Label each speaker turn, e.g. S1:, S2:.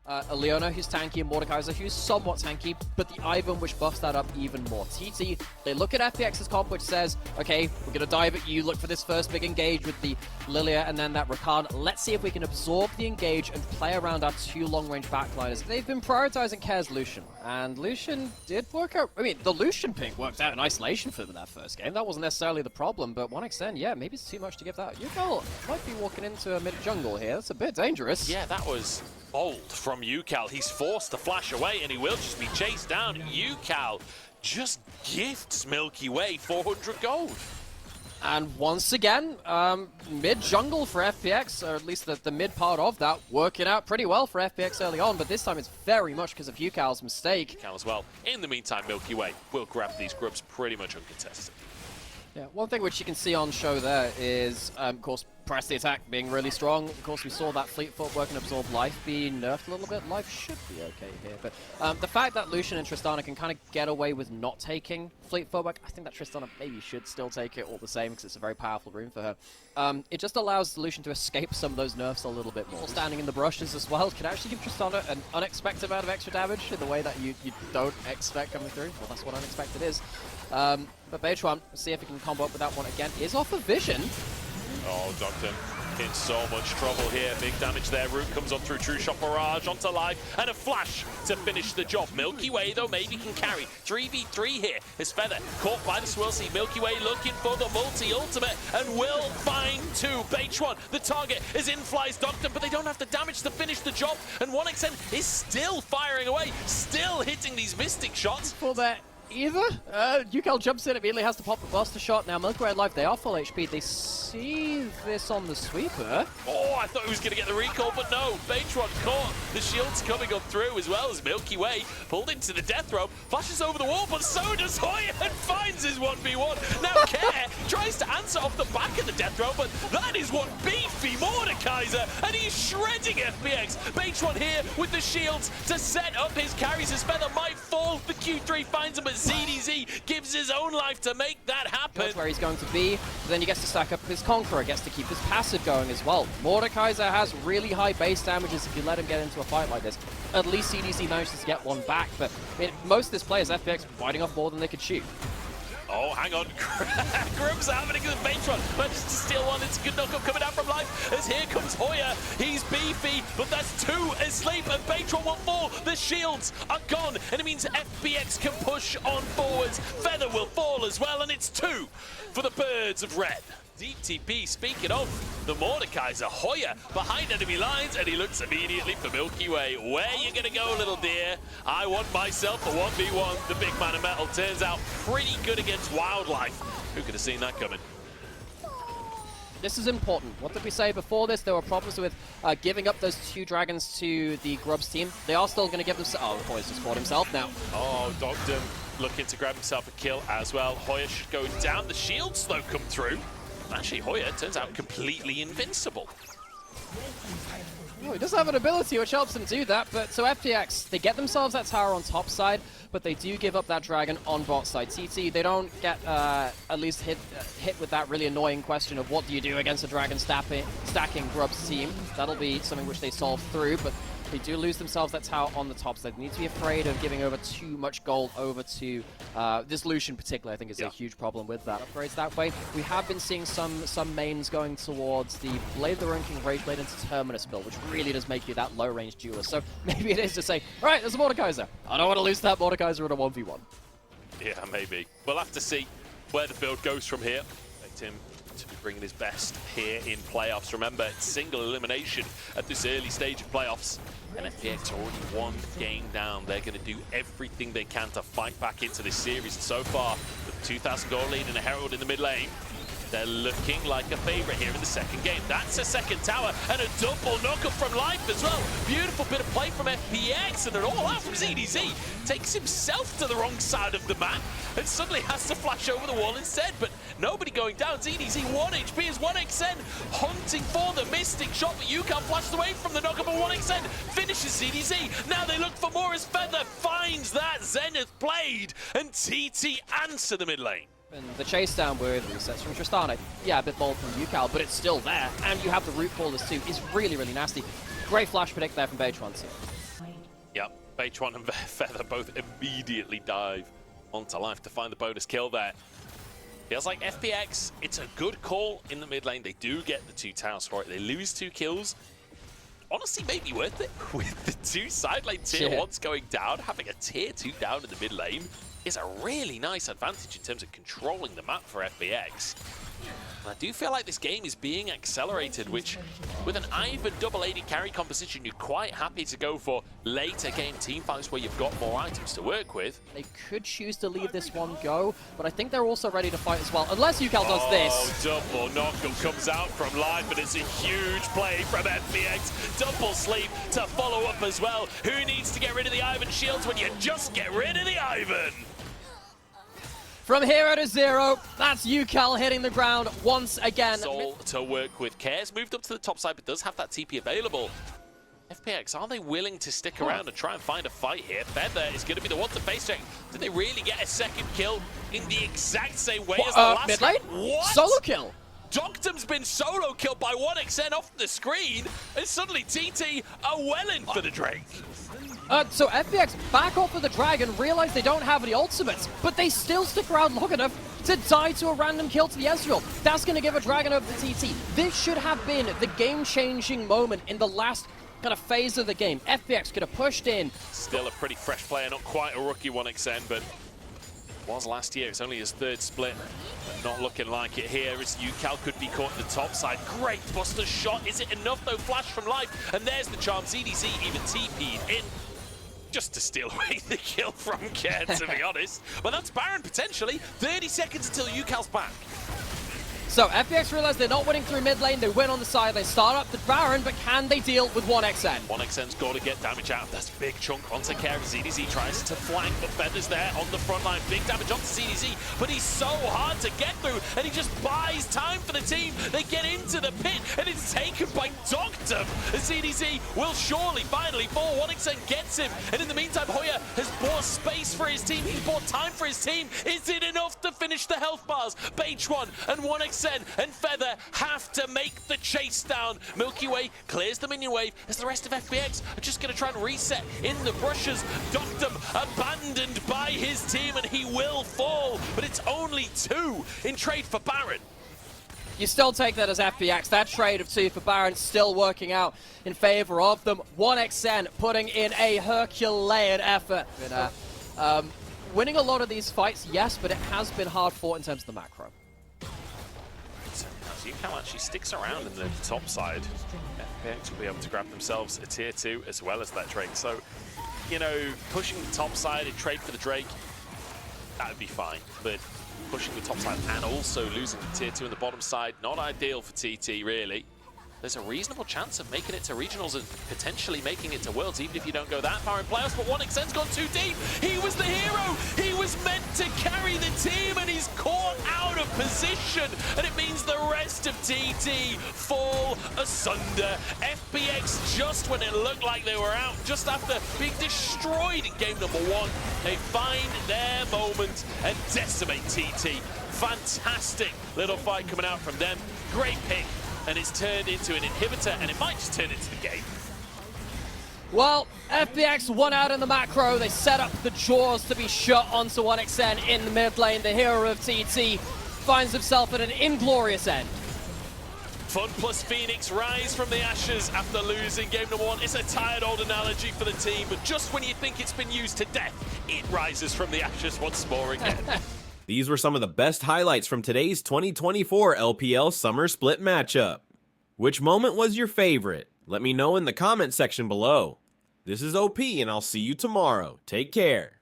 S1: a Leona who's tanky, and Mordekaiser who's somewhat tanky, but the Ivan which buffs that up even more. TT, they look at FPX's comp which says, okay, we're going to dive at you, look for this first big engage with the Lilia and then that Rakan. Let's see if we can absorb the engage and play around our two long-range backliners. They've been prioritizing Care's Lucian, and Lucian did work out. I mean, the Lucian pick worked out in isolation for them in that first game. That wasn't necessarily the problem, but 1xN, yeah, maybe it's too much to give that. Yukal might be walking into a mid-jungle here. That's a bit dangerous.
S2: Yeah, that was bold from Yukal. He's forced to flash away, and he will just be chased down. Yukal just gifts Milky Way 400 gold.
S1: And once again, mid-jungle for FPX, or at least the mid part of that, working out pretty well for FPX early on, but this time it's very much because of Yukal's mistake.
S2: Yukal as well. In the meantime, Milky Way will grab these grubs pretty much uncontested.
S1: Yeah, one thing which you can see on show there is, of course, press the attack being really strong. Of course, we saw that fleet footwork and absorb life be nerfed a little bit. Life should be okay here, but the fact that Lucian and Tristana can kind of get away with not taking fleet footwork, I think that Tristana maybe should still take it all the same because it's a very powerful rune for her. It just allows Lucian to escape some of those nerfs a little bit more. Standing in the brushes as well can actually give Tristana an unexpected amount of extra damage in the way that you don't expect coming through. Well, that's what unexpected is. But Beitron, see if he can combo up with that one again, is off of Vision.
S2: Oh, Doctor in so much trouble here. Big damage there. Root comes on through True Shot Barrage onto life and a flash to finish the job. Milky Way, though, maybe can carry. 3v3 here. His Feather caught by the Swirl Seed. Milky Way looking for the multi-ultimate and will find two. Beitron, the target, is in flies Doctor, but they don't have the damage to finish the job. And 1xN is still firing away, still hitting these Mystic shots.
S1: For that either. Yukal jumps in, immediately has to pop the Buster Shot. Now Milky Way alive, they are full HP. They see this on the sweeper.
S2: Oh, I thought he was going to get the recall, but no. Beitron caught. The shield's coming up through as well as Milky Way pulled into the death rope, flashes over the wall, but so does Hoya and finds his 1v1. Now Care tries to answer off the back of the death rope, but that is one beefy Mordekaiser, and he's shredding FPX. Beitron here with the shields to set up his carries. His Feather might fall. The Q3 finds him, but ZDZ gives his own life to make that happen.
S1: That's where he's going to be. But then he gets to stack up his Conqueror, gets to keep his passive going as well. Mordekaiser has really high base damages if you let him get into a fight like this. At least CDC manages to get one back, but I mean, most of this play is FPX fighting off more than they could shoot.
S2: Oh, hang on. Grub's happening with Beitron. Manages to steal one. It's a good knockup coming out from life. As here comes Hoya. He's beefy, but that's two asleep, and Beitron will fall. The shields are gone, and it means FPX can push on forwards. Feather will fall as well, and it's two for the Birds of Red. Deep TP, speaking of the Mordekaiser, Hoya behind enemy lines, and he looks immediately for Milky Way. Where you gonna go, little dear? I want myself a 1v1. The big man of metal turns out pretty good against wildlife. Who could have seen that coming?
S1: This is important. What did we say before this? There were problems with giving up those two dragons to the Grubs team. They are still going to give them... Oh, Hoya's just fought himself now.
S2: Oh, Dogdom looking to grab himself a kill as well. Hoya should go down. The shields, though, come through. Actually, Hoya turns out completely invincible.
S1: Oh, he does have an ability which helps him do that, but so FPX, they get themselves that tower on top side, but they do give up that dragon on bot side. TT, they don't get at least hit with that really annoying question of what do you do against a dragon stacking Grub's team. That'll be something which they solve through, but they do lose themselves that tower on the top side. They need to be afraid of giving over too much gold over to this Lucian in particular. I think is a huge problem with that. Upgrades that way. We have been seeing some mains going towards the Blade of the Ruined King Rage Blade into Terminus build, which really does make you that low range duelist. So maybe it is to say, all right, there's a Mordekaiser. I don't want to lose that Mordekaiser in a 1v1.
S2: Yeah, maybe. We'll have to see where the build goes from here. Expect him to be bringing his best here in playoffs. Remember, it's single elimination at this early stage of playoffs. And FPX already one game down. They're going to do everything they can to fight back into this series. And so far, with a 2,000 gold lead and a Herald in the mid lane, they're looking like a favorite here in the second game. That's a second tower and a double knockup from life as well. Beautiful bit of play from FPX and an all out from ZDZ. Takes himself to the wrong side of the map and suddenly has to flash over the wall instead. But nobody going down. ZDZ 1 HP is 1xN hunting for the Mystic shot, but Yukal flashed away from the knockup of 1xN. Finishes ZDZ. Now they look for more as Feather finds that Zenith Blade and TT answer the mid lane.
S1: And the chase down with resets from Tristana. Yeah, a bit bold from Yukal, but it's still there. And you have the root ballers too. It's really, really nasty. Great flash predict there from Beitron too.
S2: Yep, H1 and Feather both immediately dive onto life to find the bonus kill there. Feels like FPX, it's a good call in the mid lane. They do get the 2 towers for it. They lose 2 kills. Honestly, maybe worth it. With the 2 side lane tier 1s going down, having a tier 2 down in the mid lane is a really nice advantage in terms of controlling the map for FPX. I do feel like this game is being accelerated, which with an Ivan double AD carry composition, you're quite happy to go for later game teamfights where you've got more items to work with.
S1: They could choose to leave this one go, but I think they're also ready to fight as well, unless UCal does this.
S2: Double knock'em comes out from life, but it's a huge play from FPX. Double sleep to follow up as well. Who needs to get rid of the Ivan shields when you just get rid of the Ivan?
S1: From 0 to 0, that's UCal hitting the ground once again.
S2: Soul to work with. Cares moved up to the top side, but does have that TP available. FPX, are they willing to stick around and try and find a fight here? Feather is going to be the one to face check. Did they really get a second kill in the exact same way as the last
S1: mid lane?
S2: What?
S1: Solo kill.
S2: Doctum's been solo killed by 1xN off the screen, and suddenly TT are well in for the Drake.
S1: So FPX back off of the Dragon, realize they don't have any ultimates, but they still stick around long enough to die to a random kill to the Ezreal. That's going to give a Dragon over the TT. This should have been the game-changing moment in the last kind of phase of the game. FPX could have pushed in.
S2: Still a pretty fresh player, not quite a rookie 1xN, but was last year. It's only his 3rd split. Not looking like it here as UCal could be caught in the top side. Great Buster shot. Is it enough though? Flash from life. And there's the charm. ZDZ even TP'd in just to steal away the kill from Care, to be honest. But that's Baron potentially. 30 seconds until UCal's back.
S1: So FPX realize they're not winning through mid lane, they win on the side, they start up the Baron, but can they deal with 1xN?
S2: 1xN's got to get damage out of this big chunk onto Care. ZDZ tries to flank, but Feather's there on the front line. Big damage onto ZDZ, but he's so hard to get through, and he just buys time for the team. They get into the pit, and it's taken by Doctum. ZDZ will surely finally fall. 1xN gets him, and in the meantime, Hoya has bought space for his team. He's bought time for his team. Is it enough to finish the health bars? H1 and 1xN and Feather have to make the chase down. Milky Way clears the minion wave as the rest of FPX are just going to try and reset in the brushes. Doctum abandoned by his team, and he will fall, but it's only 2 in trade for Baron.
S1: You still take that as FPX. That trade of 2 for Baron still working out in favor of them. 1xN putting in a Herculean effort. Winning a lot of these fights, yes, but it has been hard fought in terms of the macro.
S2: UCal actually sticks around in the top side. FPX will be able to grab themselves a tier 2 as well as that Drake. So, you know, pushing the top side and trade for the Drake, that would be fine. But pushing the top side and also losing the tier 2 in the bottom side, not ideal for TT, really. There's a reasonable chance of making it to regionals and potentially making it to worlds, even if you don't go that far in playoffs. But 1xN's gone too deep. He was the hero. He was meant to carry the team, and he's caught out of position. And it means the rest of TT fall asunder. FPX, just when it looked like they were out, just after being destroyed in game number 1, they find their moment and decimate TT. Fantastic little fight coming out from them. Great pick. And it's turned into an inhibitor, and it might just turn into the game.
S1: Well, FPX won out in the macro. They set up the jaws to be shot onto 1xN in the mid lane. The hero of TT finds himself at an inglorious end.
S2: FunPlus Phoenix rise from the ashes after losing game number 1. It's a tired old analogy for the team, but just when you think it's been used to death, it rises from the ashes once more again.
S3: These were some of the best highlights from today's 2024 LPL Summer Split matchup. Which moment was your favorite? Let me know in the comment section below. This is OP, and I'll see you tomorrow. Take care.